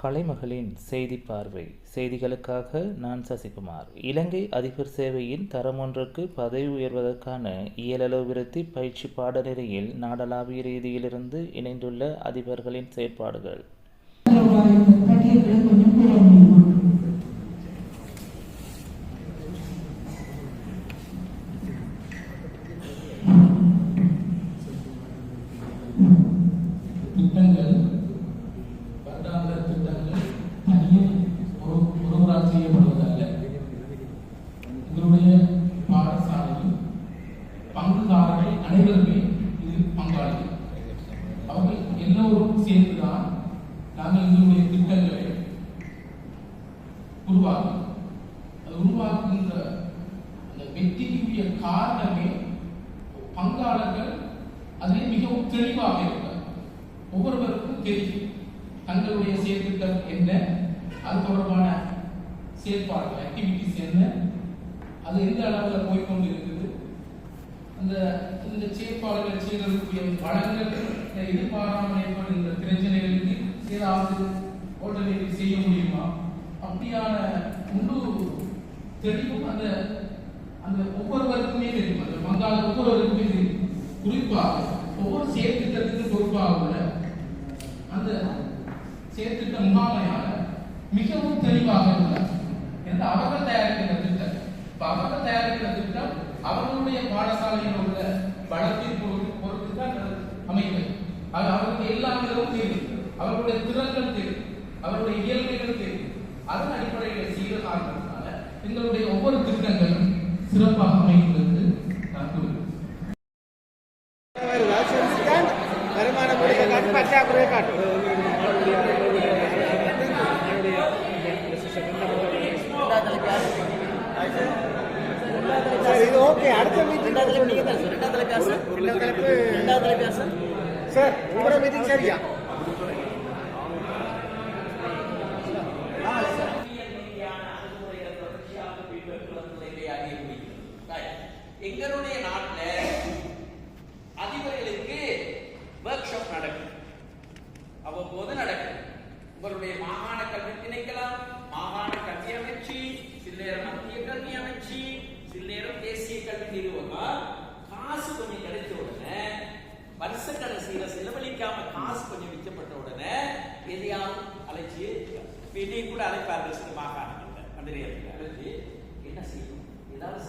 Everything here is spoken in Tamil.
கலைமகளின் செய்தி பார்வை செய்திகளுக்காக நான் சசிகுமார். இலங்கை அதிபர் சேவையின் தரம் ஒன்றுக்கு பதவி உயர்வதற்கான இயலளவு விருத்தி பயிற்சி பாடநெறியில் நாடளாவிய ரீதியிலிருந்து இணைந்துள்ள அதிபர்களின் செயற்பாடுகள். பங்குதாரர்கள் அனைவருமே இதில் பங்காளிகள். அவர்கள் எல்லோரும் சேர்ந்துதான் நாங்கள் எங்களுடைய திட்டங்களை உருவாக்குகின்ற அந்த வெற்றிக்குரிய காரணமே பங்காளர்கள் அதில் மிகவும் தெளிவாக இருக்கிறார். ஒவ்வொருவருக்கும் தெரியும் தங்களுடைய செயற்திட்டம் என்ன, அது தொடர்பான செயற்பாடுகள் ஆக்டிவிட்டிஸ் என்ன, அது எந்த அளவில் போய்கொண்டு இருக்குது, இந்த செயற்பாடுகளை செய்வதற்குரிய வளங்கள் எதிர்பாராமல் ஏற்படுகின்ற பிரச்சனைகளுக்கு ஏதாவது ஆல்டர்னேட்டிவ் செய்ய முடியுமா, அப்படியான முழு தெளிவும் அந்த அந்த ஒவ்வொருவருக்குமே தெரியும். அந்த பங்காள ஒவ்வொருவருக்குமே தெரியும். குறிப்பாக ஒவ்வொரு செயற்திட்டத்துக்கு பொறுப்பாக உள்ள அந்த செயற்திட்ட முகாமையாளர் மிகவும் தெளிவாக உள்ளார். என்ற அவர்கள் தயாரிக்கிற திட்டம், அவர்கள் தயாரிக்கிற திட்டம் அவர்களுடைய பாடசாலையில் உள்ள வளத்தின் பொறுத்து தான் அமைகிறது. அவர்களுக்கு எல்லாங்களும் தெரியும், அவர்களுடைய திறன்கள் தெரியும், அவருடைய இயல்புகள் தெரியும். அதன் அடிப்படையில் செய்த காரணத்தினால எங்களுடைய ஒவ்வொரு திட்டங்களும் சிறப்பாக அமைகிறது. நான் கூறுகிறேன். ஓகே, அடுத்த மீட்டிங் சார் உங்களோட மீட்டிங் சரியா? எங்களுடைய நாட்டில் அதிபர்களுக்கு ஒர்க் ஷாப் நடக்கும், அவ்வப்போது நடக்கும். உங்களுடைய மாகாண கல்வி திணைக்கலாம், மாகாண கல்வி அமைச்சு, சில நேரம் மத்திய கல்வி அமைச்சு, சில நேரம் தேசிய கல்வி நிறுவனம் காசு கொஞ்சம் கிடைச்ச உடனே, வருஷ கடைசியில செலவழிக்காம காசு கொஞ்சம் மிச்சப்பட்ட உடனே எதையாவது அழைச்சி கூட அழைப்பார்கள். சில மாகாணங்கள்ல அந்த நேரத்தில் அழைச்சி என்ன செய்யும், ஏதாவது